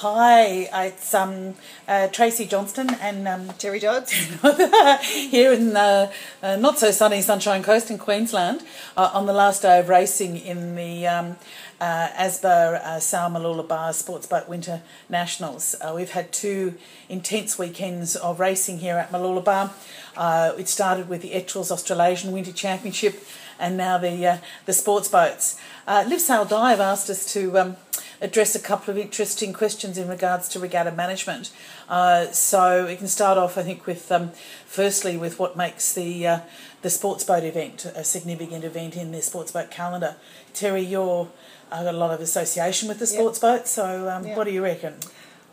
Hi, it's Tracey Johnstone and Teri Dodds here in the not so sunny Sunshine Coast in Queensland on the last day of racing in the ASBA Sal Mooloolaba Sports Boat Winter Nationals. We've had 2 intense weekends of racing here at Mooloolaba. It started with the Etchells Australasian Winter Championship and now the sports boats. Liv Sail Dive asked us to address a couple of interesting questions in regards to regatta management. So we can start off, I think, with firstly with what makes the sports boat event a significant event in the sports boat calendar. Teri, you've got a lot of association with the sports boat, so what do you reckon?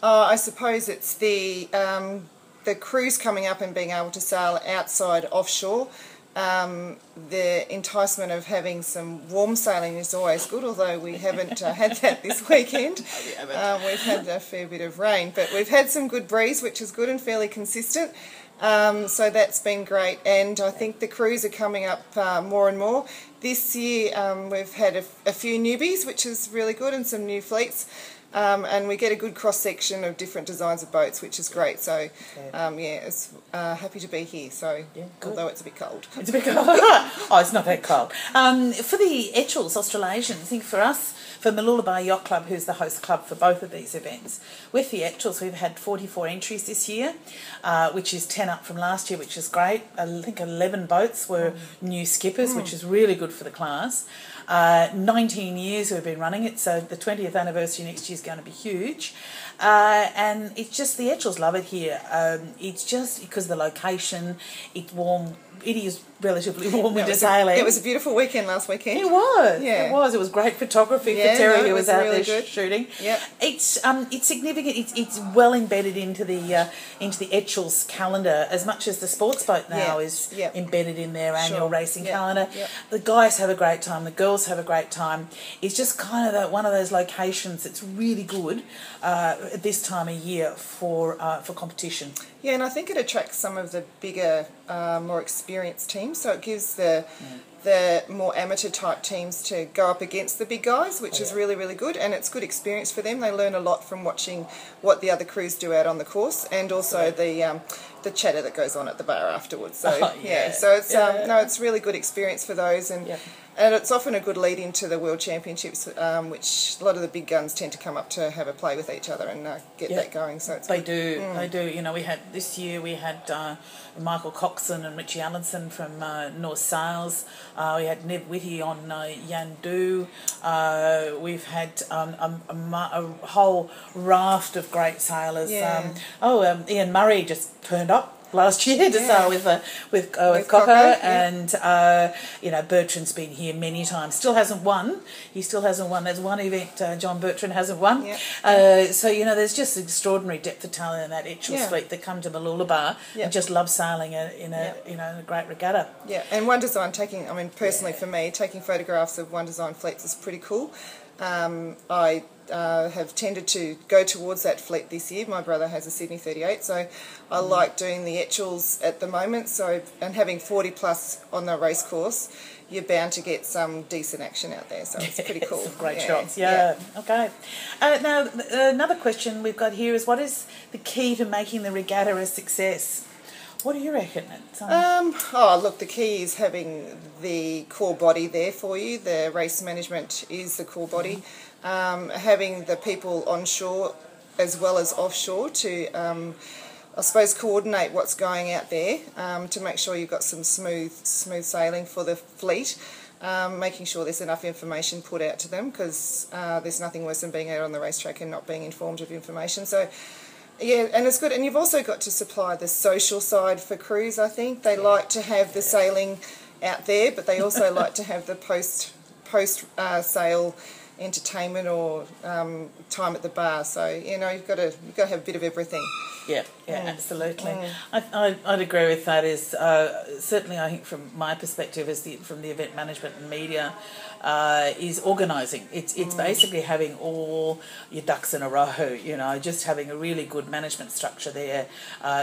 I suppose it's the cruise coming up and being able to sail outside offshore. The enticement of having some warm sailing is always good, although we haven't had that this weekend. We've had a fair bit of rain, but we've had some good breeze, which is good and fairly consistent. So that's been great, and I think the crews are coming up more and more. This year we've had a few newbies, which is really good, and some new fleets. And we get a good cross-section of different designs of boats, which is great. So, it's happy to be here. So, although it's a bit cold. It's a bit cold. Oh, it's not that cold. For the Etchells Australasian, I think for us, for Mooloolaba Yacht Club, who's the host club for both of these events, with the Etchells, we've had 44 entries this year, which is 10 up from last year, which is great. I think 11 boats were new skippers, which is really good for the class. 19 years we've been running it, so the 20th anniversary next year is going to be huge. And it's just, the Etchells love it here. It's just because of the location, it's warm. It is relatively warm winter sailing. It was a beautiful weekend last weekend. It was. Yeah. It was. It was great photography for Teri, who was out really there good. shooting. Yep. It's significant. It's well embedded into the Etchells calendar as much as the sports boat now is embedded in their annual racing calendar. Yep. The guys have a great time. The girls have a great time. It's just kind of one of those locations that's really good at this time of year for competition. Yeah, and I think it attracts some of the bigger, more experienced teams. So it gives the more amateur type teams to go up against the big guys, which is really, really good. And it's good experience for them. They learn a lot from watching what the other crews do out on the course, and also the chatter that goes on at the bar afterwards. So so it's it's really good experience for those, and it's often a good lead into the World Championships, which a lot of the big guns tend to come up to have a play with each other and get that going. So it's They do. You know, this year we had Michael Coxon and Richie Allenson from North Sails. We had Ned Whitty on Yandu. We've had a whole raft of great sailors. Ian Murray just turned up last year to sail with Coco, and Bertrand's been here many times. Still hasn't won. He still hasn't won. There's one event John Bertrand hasn't won. So there's just extraordinary depth of talent in that Etchells fleet that come to Mooloolaba and just love sailing in a great regatta. Yeah, and One Design personally for me, taking photographs of One Design fleets is pretty cool. I have tended to go towards that fleet this year. My brother has a Sydney 38, so I like doing the Etchells at the moment. So, and having 40 plus on the race course, you're bound to get some decent action out there. So it's pretty cool. Some great shots. Okay. Now another question we've got here is, what is the key to making the regatta a success? What do you reckon? Look, the key is having the core body there for you. The race management is the core body. Having the people onshore as well as offshore to, coordinate what's going out there to make sure you've got some smooth sailing for the fleet. Making sure there's enough information put out to them, because there's nothing worse than being out on the racetrack and not being informed of information. So, yeah, and it's good. And you've also got to supply the social side for crews, I think. They like to have the sailing out there, but they also like to have the post sail entertainment or time at the bar. So, you've got to have a bit of everything. Yeah, absolutely. I'd agree with that. Is certainly, I think, from my perspective, from the event management and media is organising. It's basically having all your ducks in a row, you know, just having a really good management structure there,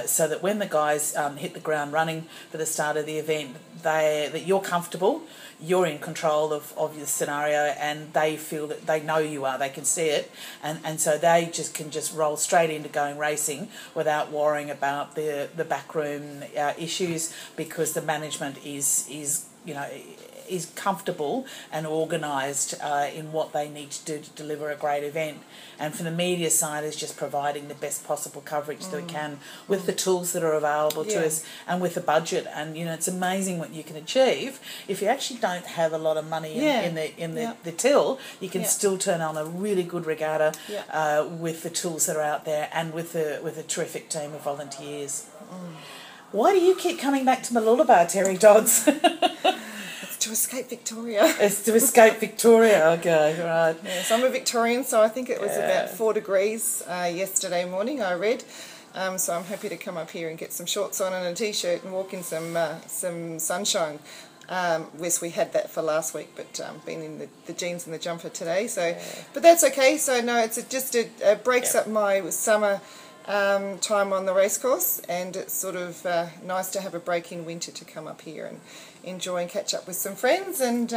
so that when the guys hit the ground running for the start of the event, that you're comfortable, you're in control of your scenario, and they feel that they know you are, they can see it, and so they can just roll straight into going racing without worrying about the backroom issues, because the management is you know, is comfortable and organised in what they need to do to deliver a great event. And for the media side is just providing the best possible coverage that we can with the tools that are available to us and with the budget. And, you know, it's amazing what you can achieve if you actually don't have a lot of money in the till. You can still turn on a really good regatta with the tools that are out there and with a terrific team of volunteers. Why do you keep coming back to Mooloolaba, Teri Dodds? To escape Victoria. It's to escape Victoria, okay, right. Yes, I'm a Victorian, so I think it was about 4 degrees yesterday morning, I read. So I'm happy to come up here and get some shorts on and a t-shirt and walk in some sunshine. Yes, we had that for last week, but been in the jeans and the jumper today. So, but that's okay. So no, it's just it breaks up my summer time on the racecourse, and it's sort of nice to have a break in winter to come up here and enjoy and catch up with some friends and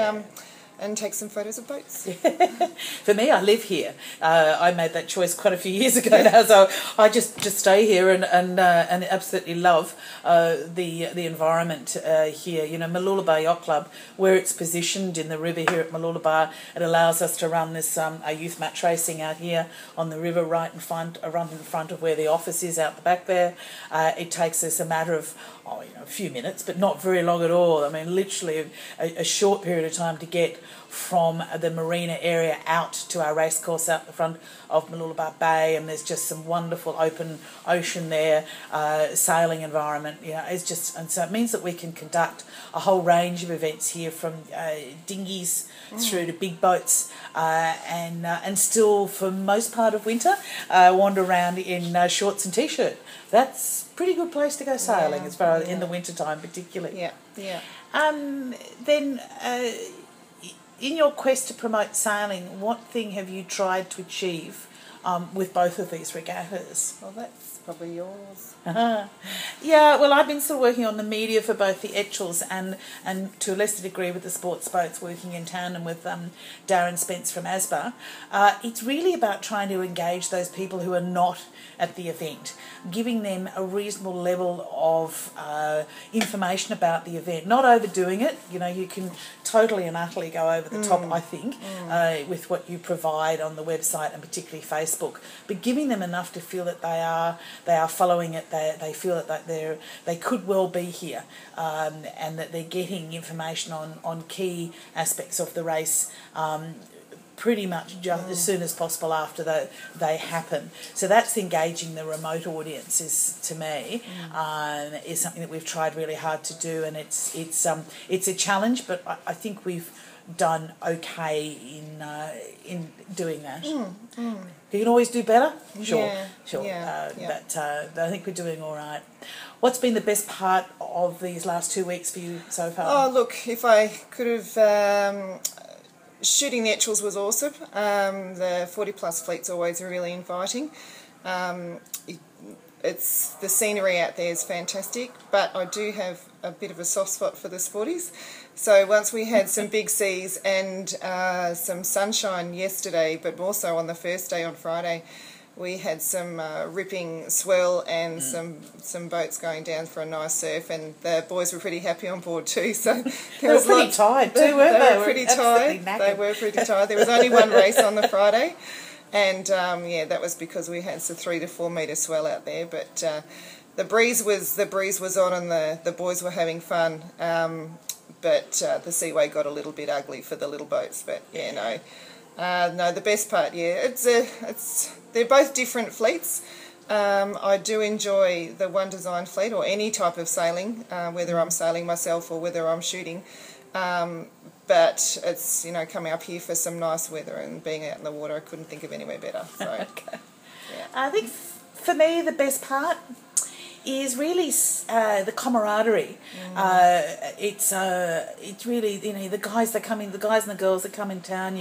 take some photos of boats. For me, I live here. I made that choice quite a few years ago now, so I just stay here and absolutely love the environment here. You know, Mooloolaba Yacht Club, where it's positioned in the river here at Mooloolaba, it allows us to run this youth match racing out here on the river, right in front of where the office is out the back there. It takes us a matter of a few minutes, but not very long at all. I mean, literally a short period of time to get from the marina area out to our racecourse out the front of Mooloolaba Bay, and there's just some wonderful open ocean there, sailing environment. You know, it's just, and so it means that we can conduct a whole range of events here, from dinghies through to big boats, and still for most part of winter wander around in shorts and t-shirt. That's a pretty good place to go sailing as far as in the winter time particularly. Then in your quest to promote sailing, what thing have you tried to achieve with both of these regattas? Well, that's probably yours. Yeah, well, I've been still working on the media for both the Etchells and to a lesser degree with the sports boats, working in tandem with Darren Spence from ASBA. It's really about trying to engage those people who are not at the event, giving them a reasonable level of information about the event, not overdoing it. You know, you can totally and utterly go over the top, I think, with what you provide on the website and particularly Facebook, but giving them enough to feel that they are following it, they feel that they could well be here, and that they're getting information on key aspects of the race pretty much just as soon as possible after they happen. So that's engaging the remote audiences, to me, is something that we've tried really hard to do, and it's a challenge, but I think we've done okay in doing that. You can always do better, sure. But I think we're doing all right. What's been the best part of these last 2 weeks for you so far? Oh, look, if I could have... shooting the Etchells was awesome. The 40-plus fleet's always really inviting. It's the scenery out there is fantastic, but I do have a bit of a soft spot for the sporties. So once we had some big seas and some sunshine yesterday, but more so on the first day on Friday, we had some ripping swell and some boats going down for a nice surf, and the boys were pretty happy on board too. So they were pretty tired too, weren't they? They were pretty tired. They were pretty tired. There was only one race on the Friday, and that was because we had some 3 to 4 metre swell out there. But the breeze was on, and the boys were having fun. But the seaway got a little bit ugly for the little boats. But no, the best part, they're both different fleets. I do enjoy the One Design fleet, or any type of sailing, whether I'm sailing myself or whether I'm shooting. But it's, coming up here for some nice weather and being out in the water, I couldn't think of anywhere better. So, okay. I think for me the best part is really the camaraderie. It's really, you know, the guys and the girls that come in town.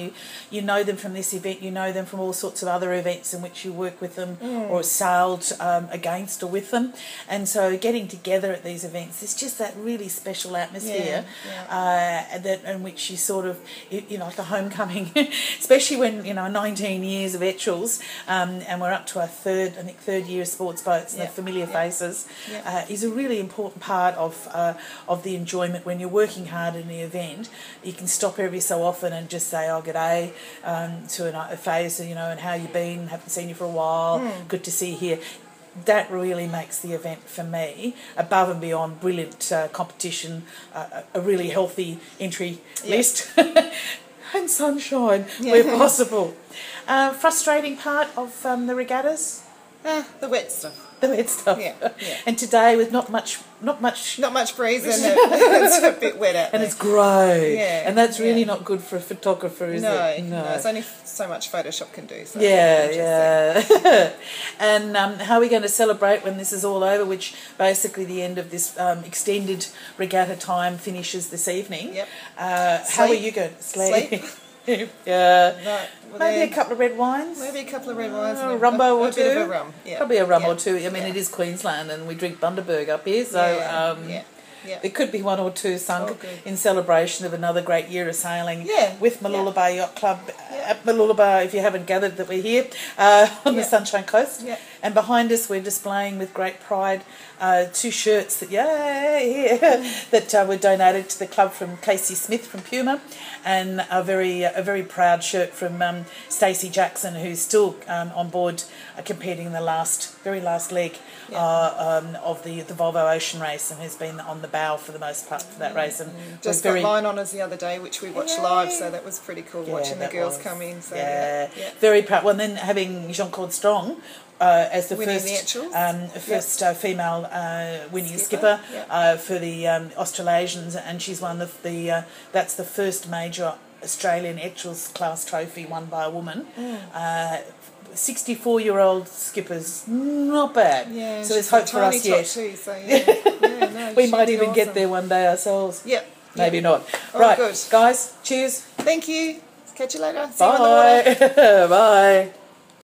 You know them from this event. You know them from all sorts of other events in which you work with them or sailed against or with them. And so getting together at these events, it's just that really special atmosphere that in which you sort of, you know, like a homecoming, especially when, you know, 19 years of Etchells, and we're up to our third year of sports boats, and the familiar faces, is a really important part of the enjoyment. When you're working hard in the event, you can stop every so often and just say, oh, g'day, to a face, you know, and how you been, haven't seen you for a while, good to see you here. That really makes the event for me, above and beyond brilliant competition, a really healthy entry list, and sunshine where possible. Frustrating part of the regattas? The wet stuff. The wet stuff. Yeah. And today with not much breeze in it. It's a bit wet out there. And it's grey. Yeah. And that's really not good for a photographer, is it? No. It's only so much Photoshop can do. So And how are we going to celebrate when this is all over, which basically the end of this extended regatta time finishes this evening? Yep. How are you going to sleep? Right. Maybe a couple of red wines. Maybe a couple of red wines. A rumbo or a two. Bit of a rum. Yeah. Probably a rum or two. I mean, it is Queensland, and we drink Bundaberg up here, so there could be one or two sunk in celebration of another great year of sailing with Mooloolaba Yacht Club at Mooloolaba, if you haven't gathered that we're here, on the Sunshine Coast. Yeah. And behind us we're displaying with great pride 2 shirts that that were donated to the club from Casey Smith from Puma, and a very proud shirt from Stacey Jackson, who's still on board competing in the very last leg of the Volvo Ocean race, and has been on the bow for the most part for that race. And just got line honours the other day, which we watched live, so that was pretty cool watching the girls come in. So very proud. Well, and then having Jean-Claude Strong as the first female winning skipper for the Australasians, and she's won that's the first major Australian Etchells class trophy won by a woman. 64-year-old skippers, not bad. Yeah, so there's hope for us yet. Too, so we might even get there one day ourselves. Yep. Maybe not. Oh, right, good. guys, cheers. Thank you. Catch you later. See Bye. you on the water. Bye.